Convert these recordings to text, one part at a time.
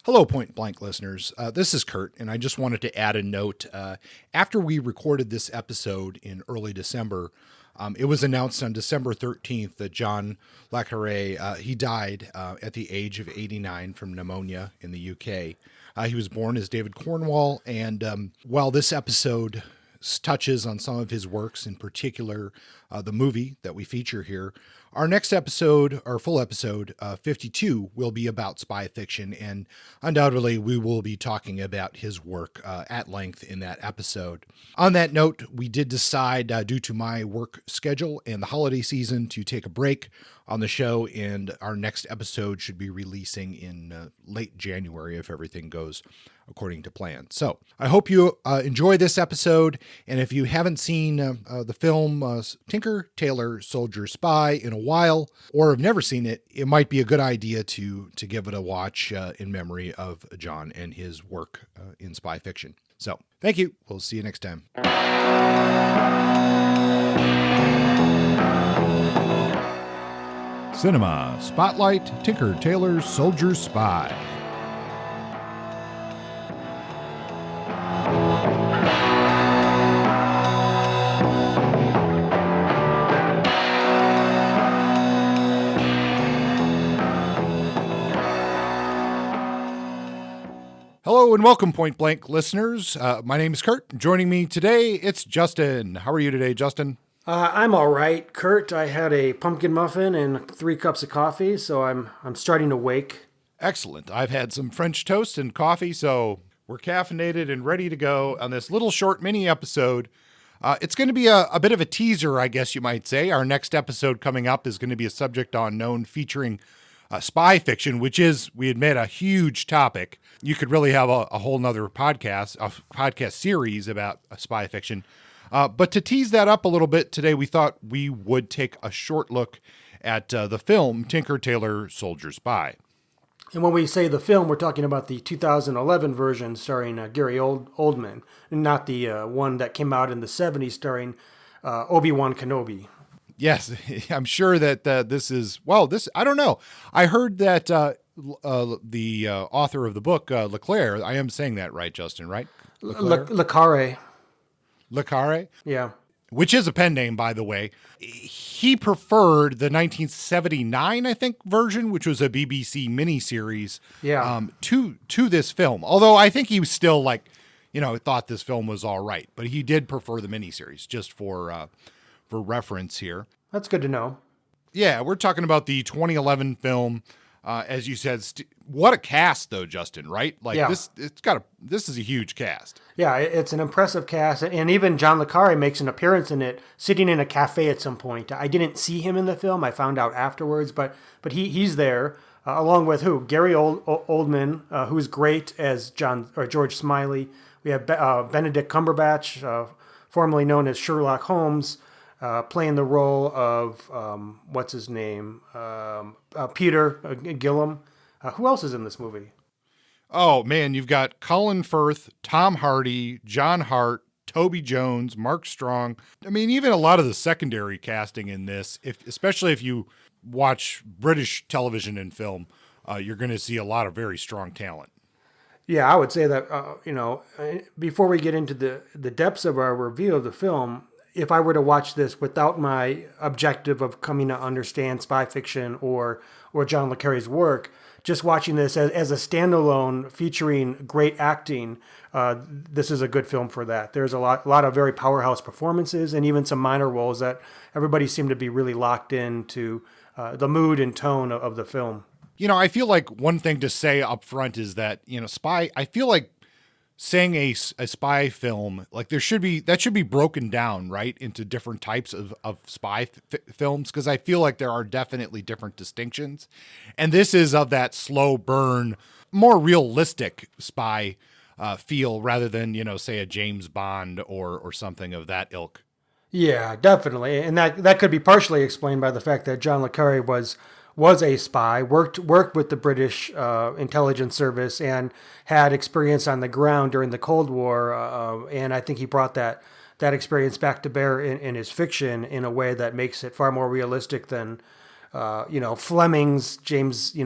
Hello, Point Blank listeners. This is Kurt, and I just wanted to add a note. After we recorded this episode in early December, it was announced on December 13th that John Le Carre, he died at the age of 89 from pneumonia in the UK. He was born as David Cornwall, and while this episode touches on some of his works, in particular the movie that we feature here, our next episode, our full episode, 52, will be about spy fiction, and undoubtedly we will be talking about his work at length in that episode. On that note, we did decide, due to my work schedule and the holiday season, to take a break on the show, and our next episode should be releasing in late January if everything goes according to plan. So I hope you enjoy this episode, and if you haven't seen the film Tinker, Tailor, Soldier, Spy in a while, or have never seen it, it might be a good idea to give it a watch in memory of John and his work in spy fiction. So thank you. We'll see you next time. Cinema Spotlight, Tinker, Tailor, Soldier, Spy. Hello and welcome, Point Blank listeners. My name is Kurt. Joining me today, it's Justin. How are you today, Justin? I'm all right, Kurt. I had a pumpkin muffin and 3 cups of coffee, so I'm starting to wake. Excellent. I've had some French toast and coffee, so we're caffeinated and ready to go on this little short mini episode. It's going to be a bit of a teaser, I guess you might say. Our next episode coming up is going to be a subject unknown featuring spy fiction, which is, we admit, a huge topic. You could really have a whole nother podcast series about spy fiction. But to tease that up a little bit today, we thought we would take a short look at the film Tinker, Tailor, Soldier, Spy. And when we say the film, we're talking about the 2011 version starring Gary Oldman, and not the one that came out in the 70s starring Obi-Wan Kenobi. Yes, I'm sure that this is, I don't know. I heard that the author of the book, Leclerc, I am saying that right, Justin, right? Le Carre. Le Carre? Yeah. Which is a pen name, by the way. He preferred the 1979, I think, version, which was a BBC miniseries, to this film. Although I think he was still thought this film was all right, but he did prefer the miniseries, just for reference here. That's good to know. Yeah, we're talking about the 2011 film. As you said, what a cast though, Justin, right? This is a huge cast. Yeah, it's an impressive cast. And even John Le Carre makes an appearance in it, sitting in a cafe at some point. I didn't see him in the film. I found out afterwards, but he's there, along with who? Gary Oldman, who's great as George Smiley. We have Benedict Cumberbatch, formerly known as Sherlock Holmes, playing the role of, what's his name? Peter Gillum. Who else is in this movie? Oh, man, you've got Colin Firth, Tom Hardy, John Hart, Toby Jones, Mark Strong. I mean, even a lot of the secondary casting in this, especially if you watch British television and film, you're going to see a lot of very strong talent. Yeah, I would say that, before we get into the depths of our review of the film, if I were to watch this without my objective of coming to understand spy fiction or John Le Carre's work, just watching this as a standalone featuring great acting, this is a good film for that. There's a lot of very powerhouse performances and even some minor roles that everybody seemed to be really locked into the mood and tone of the film. I feel like one thing to say up front is that, spy, I feel like saying a spy film, that should be broken down, right, into different types of spy films, because I feel like there are definitely different distinctions. And this is of that slow burn, more realistic spy feel rather than, say a James Bond or something of that ilk. Yeah, definitely. And that could be partially explained by the fact that John Le Carre was a spy, worked with the British intelligence service, and had experience on the ground during the Cold War. And I think he brought that experience back to bear in his fiction in a way that makes it far more realistic than Fleming's James,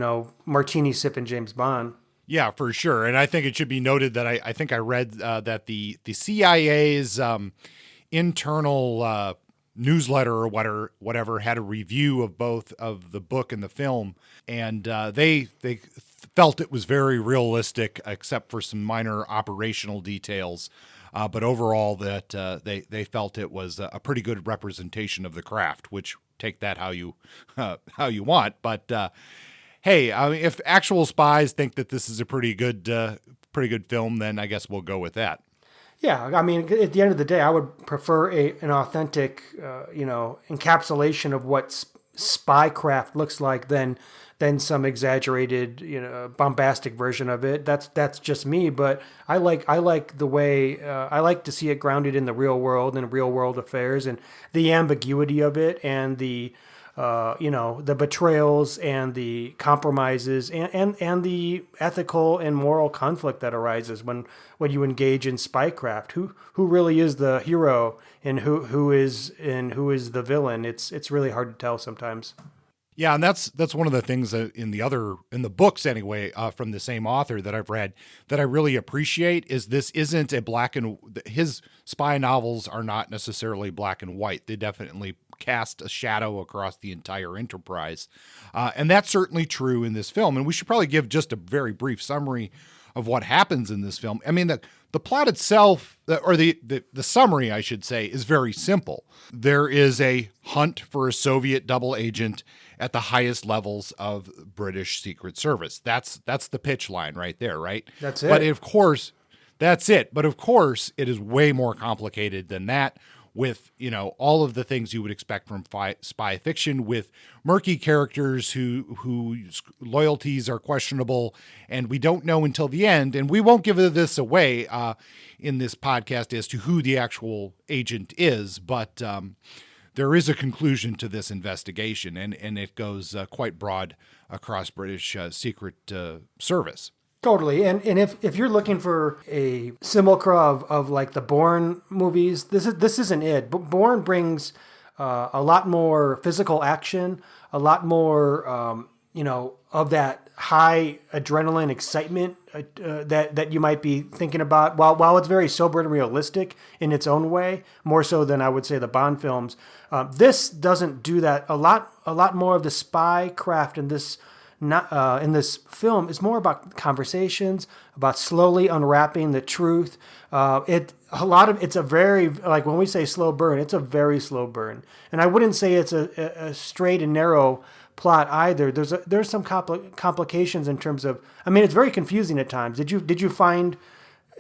martini sipping James Bond. Yeah, for sure. And I think it should be noted that I think I read that the CIA's internal newsletter or whatever had a review of both of the book and the film, and they felt it was very realistic, except for some minor operational details. But overall, that they felt it was a pretty good representation of the craft. Which take that how you want, but. Hey, I mean, if actual spies think that this is a pretty good film, then I guess we'll go with that. Yeah, I mean, at the end of the day, I would prefer an authentic, encapsulation of what spycraft looks like than some exaggerated, bombastic version of it. That's just me, but I like the way I like to see it grounded in the real world and real world affairs and the ambiguity of it and the betrayals and the compromises and the ethical and moral conflict that arises when you engage in spycraft. Who really is the hero and who is the villain? It's really hard to tell sometimes. Yeah, and that's one of the things that in the books anyway, from the same author that I've read that I really appreciate is this isn't a his spy novels are not necessarily black and white. They definitely cast a shadow across the entire enterprise, and that's certainly true in this film. And we should probably give just a very brief summary of what happens in this film. I mean, the plot itself, or the summary, I should say, is very simple. There is a hunt for a Soviet double agent at the highest levels of British Secret Service. That's the pitch line right there, right? That's it. But of course, that's it. But of course, it is way more complicated than that, with, all of the things you would expect from spy fiction, with murky characters whose loyalties are questionable, and we don't know until the end. And we won't give this away in this podcast as to who the actual agent is, but there is a conclusion to this investigation, and it goes quite broad across British Secret Service. Totally. And if you're looking for a simulacra of like the Bourne movies, this isn't it. But Bourne brings a lot more physical action, a lot more of that high adrenaline excitement that you might be thinking about. While it's very sober and realistic in its own way, more so than I would say the Bond films, this doesn't do that. A lot more of the spy craft in this. Not in this film is more about conversations, about slowly unwrapping the truth. It's a very, like when we say slow burn, it's a very slow burn, and I wouldn't say it's a straight and narrow plot either. There's some complications in terms of. I mean, it's very confusing at times. Did you find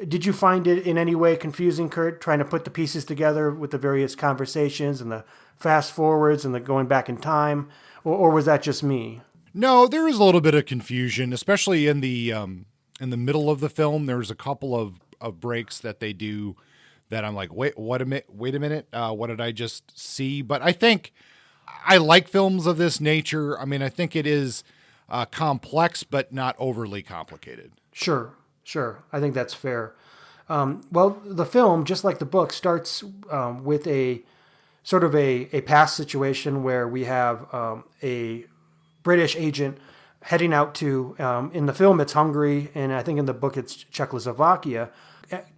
it in any way confusing, Kurt, trying to put the pieces together with the various conversations and the fast forwards and the going back in time, or was that just me? No, there is a little bit of confusion, especially in the middle of the film. There's a couple of breaks that they do that I'm like, wait a minute, what did I just see? But I think I like films of this nature. I mean, I think it is complex, but not overly complicated. Sure. I think that's fair. Well, the film, just like the book, starts with a sort of a past situation where we have a British agent heading out to, in the film it's Hungary, and I think in the book it's Czechoslovakia,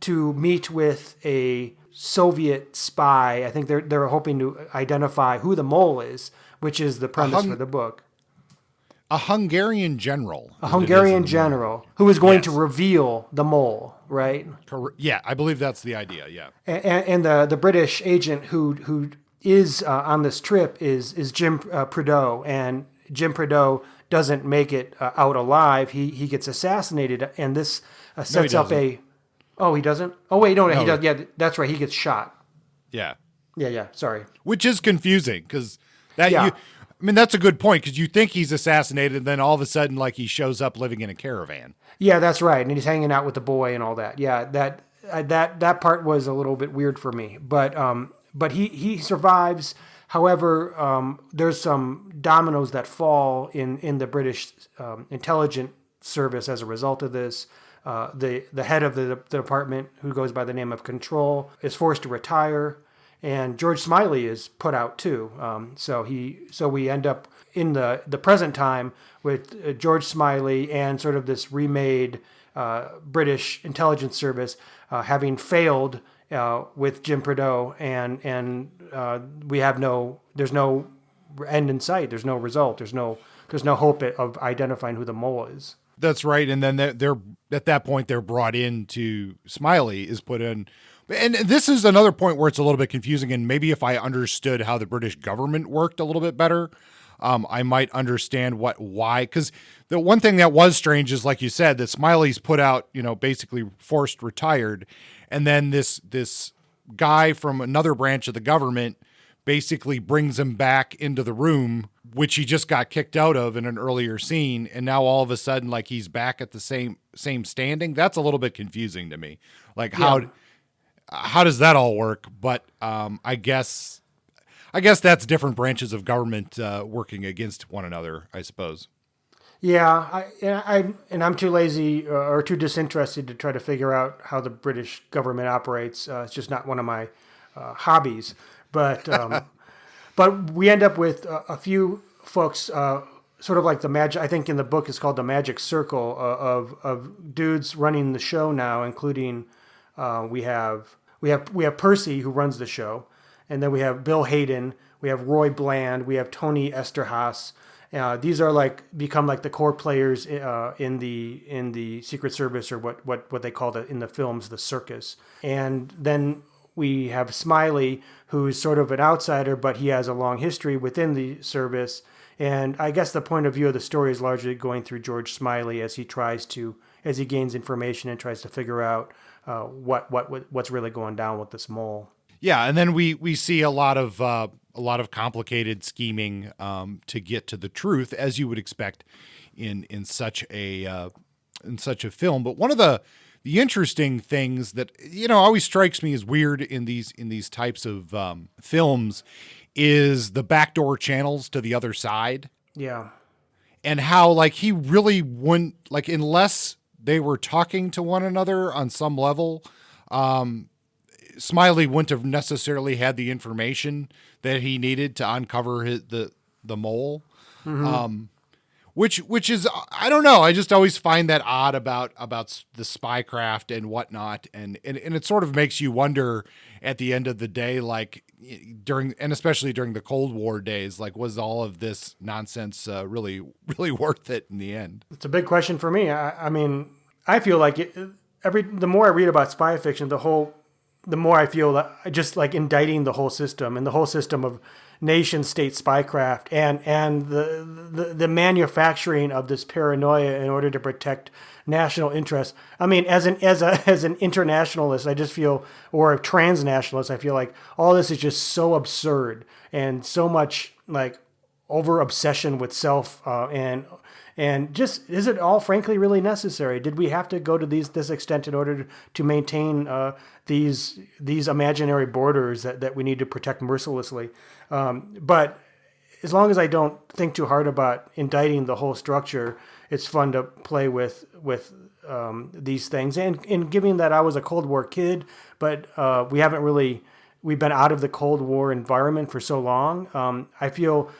to meet with a Soviet spy. I think they're hoping to identify who the mole is, which is the premise for the book. A Hungarian general. A Hungarian general who is going to reveal the mole, right? Yeah, I believe that's the idea, yeah. And the British agent who is on this trip is Jim Prideaux, and Jim Prideaux doesn't make it out alive. He gets assassinated, and this sets up a. Oh, he doesn't. Oh wait, no, he does. Yeah, that's right. He gets shot. Yeah. Yeah. Sorry. Which is confusing because I mean, that's a good point because you think he's assassinated, and then all of a sudden, like he shows up living in a caravan. Yeah, that's right, and he's hanging out with the boy and all that. Yeah, that part was a little bit weird for me, but he survives. However, there's some dominoes that fall in the British intelligence service as a result of this. The head of the department, who goes by the name of Control, is forced to retire, and George Smiley is put out too. So we end up in the present time with George Smiley and sort of this remade British intelligence service having failed with Jim Prideaux, and we have there's no end in sight. There's no result. There's no hope of identifying who the mole is. That's right. And then they're at that point they're brought in to Smiley is put in. And this is another point where it's a little bit confusing. And maybe if I understood how the British government worked a little bit better, I might understand why. Because the one thing that was strange is, like you said, that Smiley's put out, basically forced retired. And then this guy from another branch of the government basically brings him back into the room, which he just got kicked out of in an earlier scene. And now all of a sudden, like, he's back at the same standing. That's a little bit confusing to me. Like, how does that all work? But I guess that's different branches of government working against one another, I suppose. Yeah, I'm too lazy or too disinterested to try to figure out how the British government operates. It's just not one of my hobbies. But but we end up with a few folks, sort of like the magic. I think in the book it's called the Magic Circle of dudes running the show now, including we have Percy, who runs the show, and then we have Bill Hayden, we have Roy Bland, we have Tony Esterhaas. These are become the core players in the Secret Service, or what they call in the films the circus. And then we have Smiley, who's sort of an outsider, but he has a long history within the service. And I guess the point of view of the story is largely going through George Smiley as he gains information and tries to figure out what's really going down with this mole. Yeah, and then we see a lot of complicated scheming to get to the truth, as you would expect in such a film. But one of the interesting things that always strikes me as weird in these types of films is the backdoor channels to the other side. Yeah, and how he really wouldn't, unless they were talking to one another on some level. Smiley wouldn't have necessarily had the information that he needed to uncover the mole. Mm-hmm. Which is, I don't know. I just always find that odd about the spycraft and whatnot. And it sort of makes you wonder at the end of the day, especially during the Cold War days, was all of this nonsense really, really worth it in the end? It's a big question for me. I mean, I feel like the more I read about spy fiction, the more I feel that just indicting the whole system and the whole system of nation state spycraft and the manufacturing of this paranoia in order to protect national interests. I mean, as an internationalist, I just feel, or a transnationalist, I feel like all this is just so absurd and so much over obsession with self and just, is it all frankly really necessary? Did we have to go to this extent in order to maintain these imaginary borders that we need to protect mercilessly? But as long as I don't think too hard about indicting the whole structure, it's fun to play with these things. And given that I was a Cold War kid, but we've been out of the Cold War environment for so long, I feel.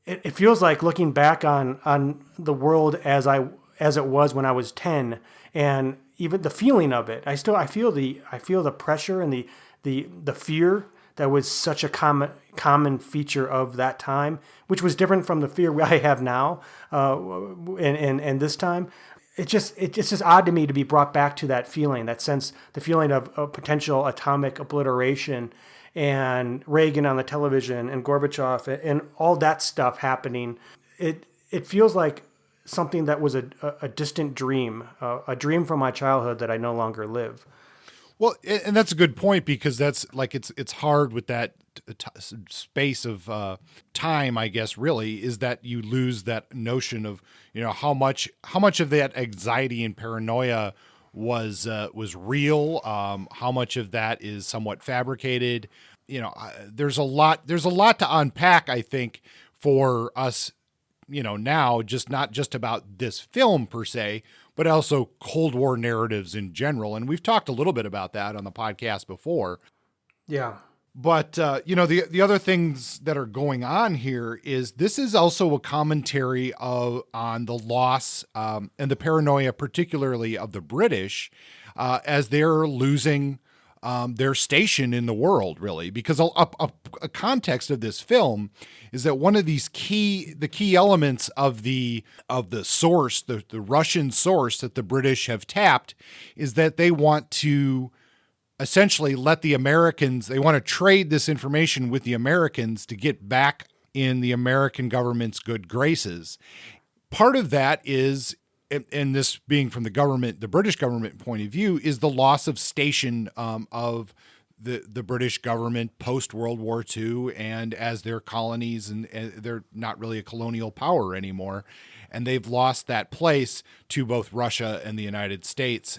It feels like looking back on the world as it was when I was 10, and even the feeling of it. I feel the pressure and the fear that was such a common feature of that time, which was different from the fear I have now, and this time. It's just odd to me to be brought back to that feeling, that sense, the feeling of potential atomic obliteration, and Reagan on the television, and Gorbachev, and all that stuff happening. It feels like something that was a distant dream, a dream from my childhood that I no longer live. Well, and that's a good point, because that's it's hard with that space of time, I guess, really, is that you lose that notion of how much of that anxiety and paranoia was real, how much of that is somewhat fabricated. There's a lot to unpack, I think, for us, now, not just about this film per se, but also Cold War narratives in general. And we've talked a little bit about that on the podcast before. Yeah. But the other things that are going on here is this is also a commentary on the loss and the paranoia, particularly of the British, as they're losing their station in the world, really. Because a context of this film is that one of the key elements of the source, the Russian source that the British have tapped, is that they want to essentially let the Americans, they want to trade this information with the Americans to get back in the American government's good graces. Part of that is, and this being from the British government point of view, is the loss of station of the British government post World War II, and as their colonies, and they're not really a colonial power anymore, and they've lost that place to both Russia and the United States.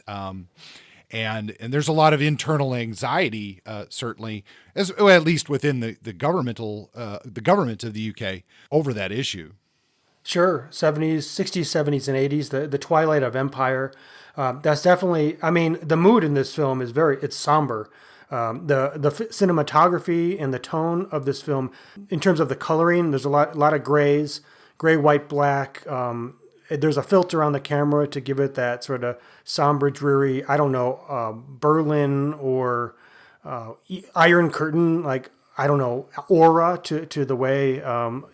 And there's a lot of internal anxiety, certainly, at least within the government of the UK over that issue. Sure, 70s, 60s, 70s, and 80s, the twilight of empire. That's definitely, I mean, the mood in this film is it's somber. The cinematography and the tone of this film, in terms of the coloring, there's a lot of grays, gray, white, black. There's a filter on the camera to give it that sort of somber, dreary, I don't know, Berlin or Iron Curtain, like, I don't know, aura to the way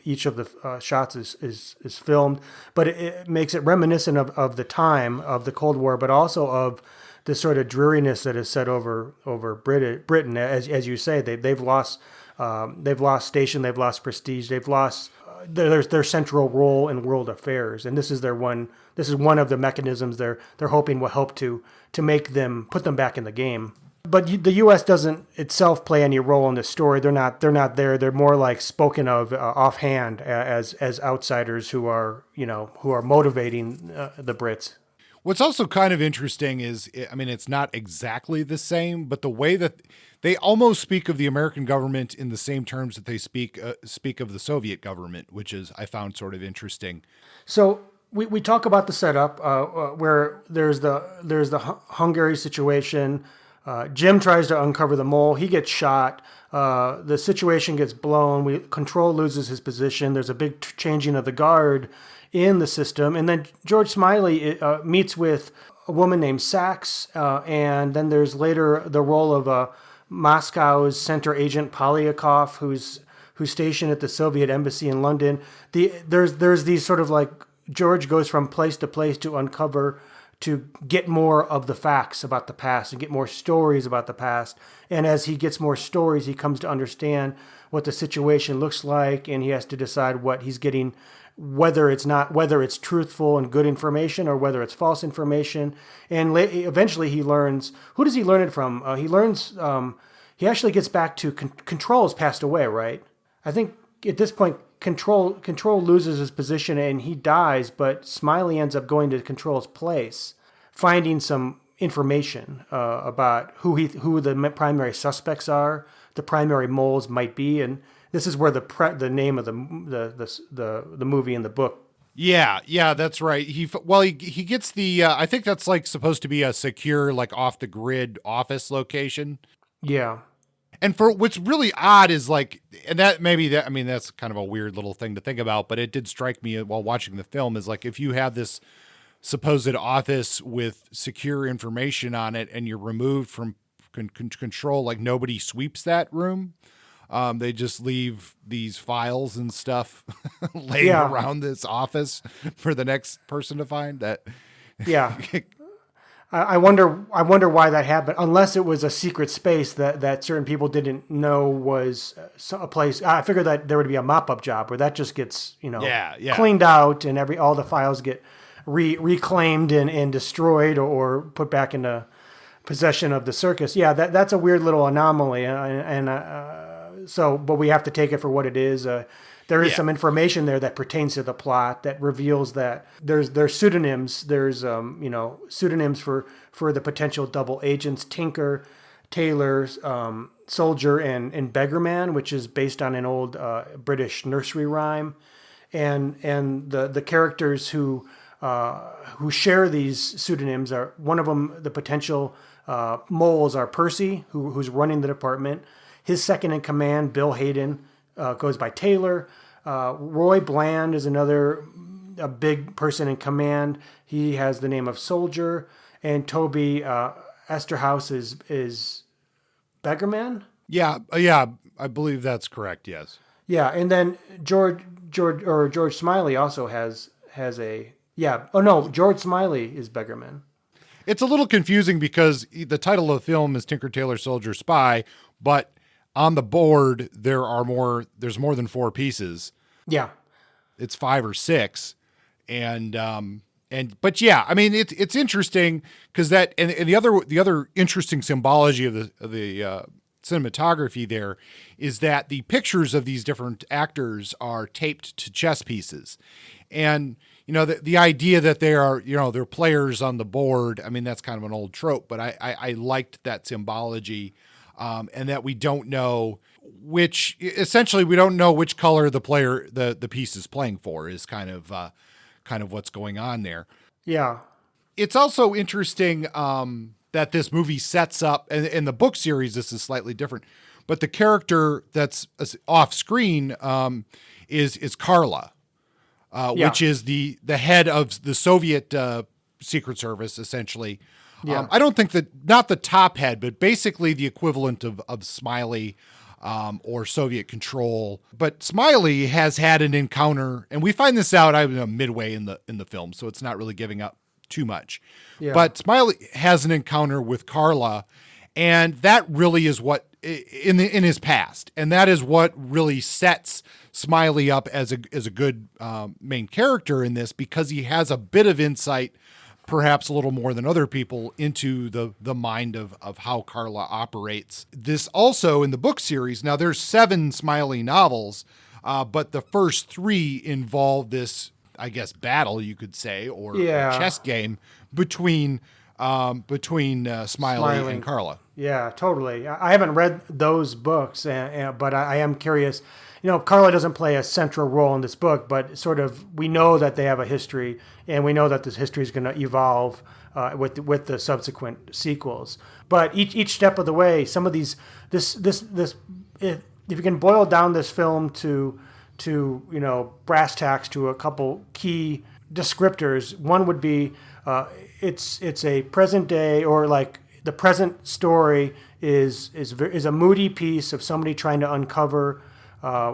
each of the shots is filmed. But it makes it reminiscent of the time of the Cold War, but also of the sort of dreariness that is set over Britain. As you say, they've lost station, they've lost prestige, they've lost their central role in world affairs, and this is one of the mechanisms they're hoping will help to put them back in the game. But the U.S. doesn't itself play any role in this story. They're not there. They're more like spoken of offhand as outsiders who are motivating the Brits. What's also kind of interesting is, I mean, it's not exactly the same, but the way that they almost speak of the American government in the same terms that they speak of the Soviet government, which is, I found, sort of interesting. So we talk about the setup where there's the Hungary situation. Jim tries to uncover the mole. He gets shot. The situation gets blown. Control loses his position. There's a big changing of the guard in the system. And then George Smiley meets with a woman named Sachs. And then there's later the role of Moscow's center agent Polyakov, who's stationed at the Soviet embassy in London. There's these sort of like, George goes from place to place to get more of the facts about the past and get more stories about the past. And as he gets more stories, he comes to understand what the situation looks like, and he has to decide what he's getting, whether it's truthful and good information or whether it's false information. And eventually he learns, who does he learn it from? He actually gets back to Control has passed away, right? I think at this point, Control loses his position and he dies, but Smiley ends up going to Control's place, finding some information about who the primary suspects are, the primary moles might be, and this is where the name of the movie and the book. Yeah, that's right. He gets the I think that's like supposed to be a secure, like, off the grid office location. Yeah. And for what's really odd is, like, and that maybe that, I mean, that's kind of a weird little thing to think about, but it did strike me while watching the film, is like, if you have this supposed office with secure information on it and you're removed from control, like, nobody sweeps that room. They just leave these files and stuff laying around this office for the next person to find. That, yeah. I wonder why that happened. Unless it was a secret space that certain people didn't know was a place. I figured that there would be a mop-up job where that just gets cleaned out and all the files get reclaimed and destroyed or put back into possession of the circus. Yeah, that's a weird little anomaly, but we have to take it for what it is. There is some information there that pertains to the plot that reveals that there's pseudonyms. There's pseudonyms for the potential double agents: Tinker, Tailor, Soldier, and Beggarman, which is based on an old British nursery rhyme, and the characters who share these pseudonyms are, one of them, the potential moles are Percy, who's running the department. His second in command, Bill Hayden, goes by Tailor. Roy Bland is another a big person in command. He has the name of Soldier. And Toby Esterhaus is Beggarman. Yeah, I believe that's correct. Yes. Yeah, and then George Smiley also has a yeah. Oh no, George Smiley is Beggarman. It's a little confusing because the title of the film is Tinker Tailor Soldier Spy, but on the board there's more than 4 pieces. Yeah. It's 5 or 6. But yeah, I mean it's interesting because that and the other interesting symbology of the cinematography there is that the pictures of these different actors are taped to chess pieces. And the idea that they are, they're players on the board. I mean, that's kind of an old trope, but I liked that symbology, and that we don't know which color the piece is playing for is kind of what's going on there. Yeah. It's also interesting that this movie sets up, and in the book series, this is slightly different, but the character that's off screen is Carla. Which is the head of the Soviet Secret Service, essentially. Yeah. I don't think not the top head, but basically the equivalent of Smiley or Soviet control. But Smiley has had an encounter, and we find this out midway in the film, so it's not really giving up too much. Yeah. But Smiley has an encounter with Carla, and that really is what in his past, and that is what really sets Smiley up as a good main character in this, because he has a bit of insight, perhaps a little more than other people, into the mind of how Carla operates. This also in the book series. Now there's 7 Smiley novels, but the first 3 involve this, I guess, battle, you could say, or chess game between Smiley and Carla. Yeah, totally. I haven't read those books, but I am curious. Carla doesn't play a central role in this book, but sort of we know that they have a history, and we know that this history is going to evolve with the subsequent sequels. But each step of the way, some of these if you can boil down this film to brass tacks, to a couple key descriptors, one would be it's a present day, or like the present story is a moody piece of somebody trying to uncover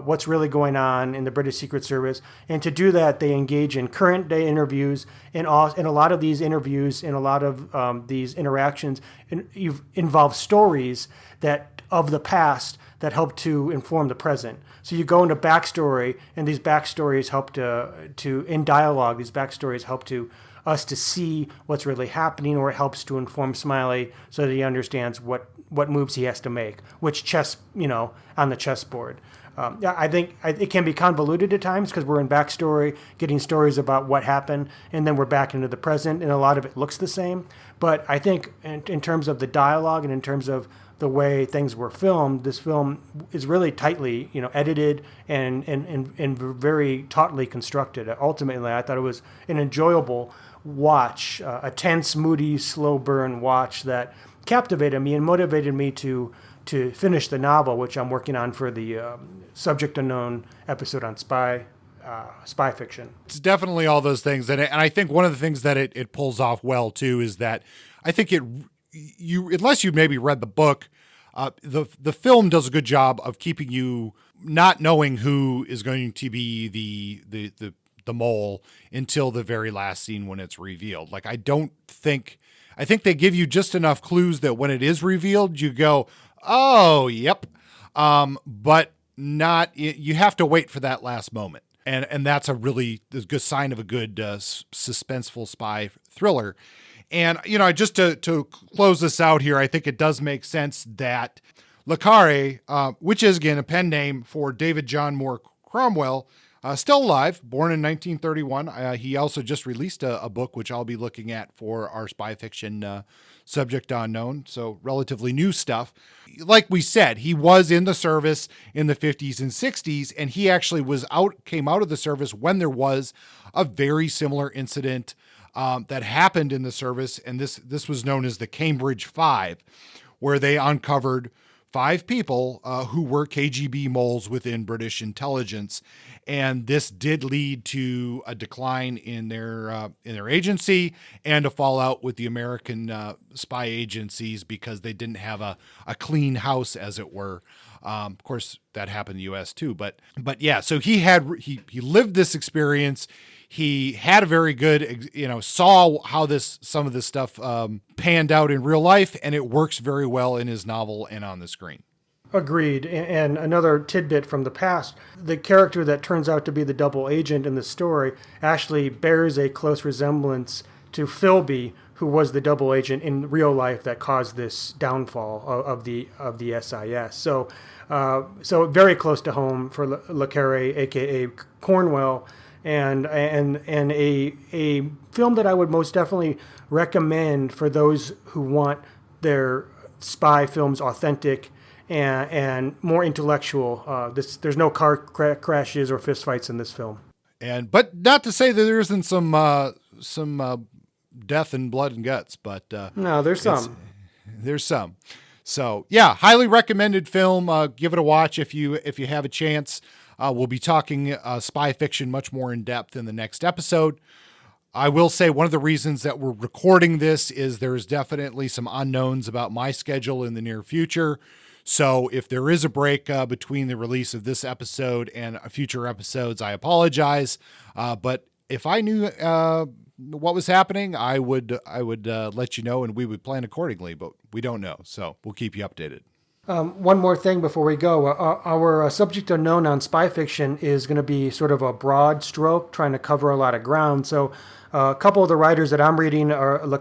what's really going on in the British Secret Service. And to do that, they engage in current day interviews, and a lot of these interviews and a lot of these interactions involve stories of the past that help to inform the present. So you go into backstory, and these backstories help in dialogue, these backstories help us to see what's really happening, or it helps to inform Smiley so that he understands what moves he has to make, which chess, on the chessboard. I think it can be convoluted at times because we're in backstory, getting stories about what happened, and then we're back into the present, and a lot of it looks the same. But I think in terms of the dialogue and in terms of the way things were filmed, this film is really tightly, edited and very tautly constructed. Ultimately, I thought it was an enjoyable watch, a tense, moody, slow burn watch that captivated me and motivated me to finish the novel, which I'm working on for the Subject Unknown episode on spy fiction. It's definitely all those things, and I think one of the things that it pulls off well too is that I think unless you maybe read the book, the film does a good job of keeping you not knowing who is going to be the mole until the very last scene when it's revealed. Like I think they give you just enough clues that when it is revealed, you go, oh, yep. But not, you have to wait for that last moment. And that's a really good sign of a good suspenseful spy thriller. And, just to close this out here, I think it does make sense that Le Carre, which is, again, a pen name for David John Moore Cromwell, still alive, born in 1931. He also just released a book, which I'll be looking at for our spy fiction Subject Unknown, so relatively new stuff. Like we said, he was in the service in the 50s and 60s, and he actually came out of the service when there was a very similar incident that happened in the service, and this was known as the Cambridge Five, where they uncovered 5 people who were KGB moles within British intelligence, and this did lead to a decline in their agency and a fallout with the American spy agencies because they didn't have a clean house, as it were. Of course, that happened in the U.S. too, but yeah. So he lived this experience. He had a very good, saw how some of this stuff panned out in real life, and it works very well in his novel and on the screen. Agreed. And another tidbit from the past, the character that turns out to be the double agent in the story actually bears a close resemblance to Philby, who was the double agent in real life that caused this downfall of the SIS. So very close to home for Le Carre, aka Cornwell, and a film that I would most definitely recommend for those who want their spy films authentic and more intellectual. There's no car crashes or fistfights in this film. But not to say that there isn't some death and blood and guts, but no, there's some. There's some. So yeah, highly recommended film. Give it a watch if you have a chance. We'll be talking spy fiction much more in depth in the next episode. I will say one of the reasons that we're recording this is there's definitely some unknowns about my schedule in the near future. So if there is a break between the release of this episode and future episodes, I apologize. But if I knew what was happening, I would let you know, and we would plan accordingly. But we don't know, so we'll keep you updated. One more thing before we go. Our subject unknown on spy fiction is going to be sort of a broad stroke, trying to cover a lot of ground. So a couple of the writers that I'm reading are Le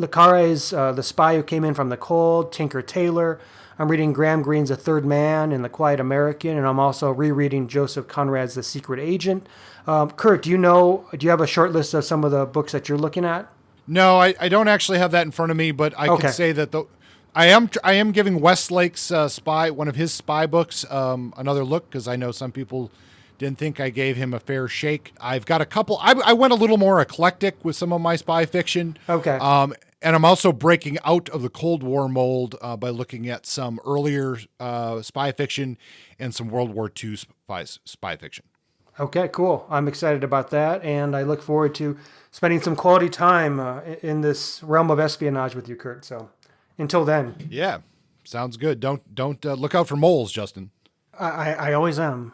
Carre's The Spy Who Came In From the Cold, Tinker Tailor. I'm reading Graham Greene's A Third Man and The Quiet American, and I'm also rereading Joseph Conrad's The Secret Agent. Kurt, do you have a short list of some of the books that you're looking at? No, I don't actually have that in front of me, but I can say that I am giving Westlake's spy, one of his spy books, another look, because I know some people didn't think I gave him a fair shake. I've got a couple. I went a little more eclectic with some of my spy fiction. Okay. And I'm also breaking out of the Cold War mold by looking at some earlier spy fiction and some World War II spy fiction. Okay, cool. I'm excited about that, and I look forward to spending some quality time in this realm of espionage with you, Kurt. So until then. Yeah, sounds good. Don't look out for moles, Justin. I always am.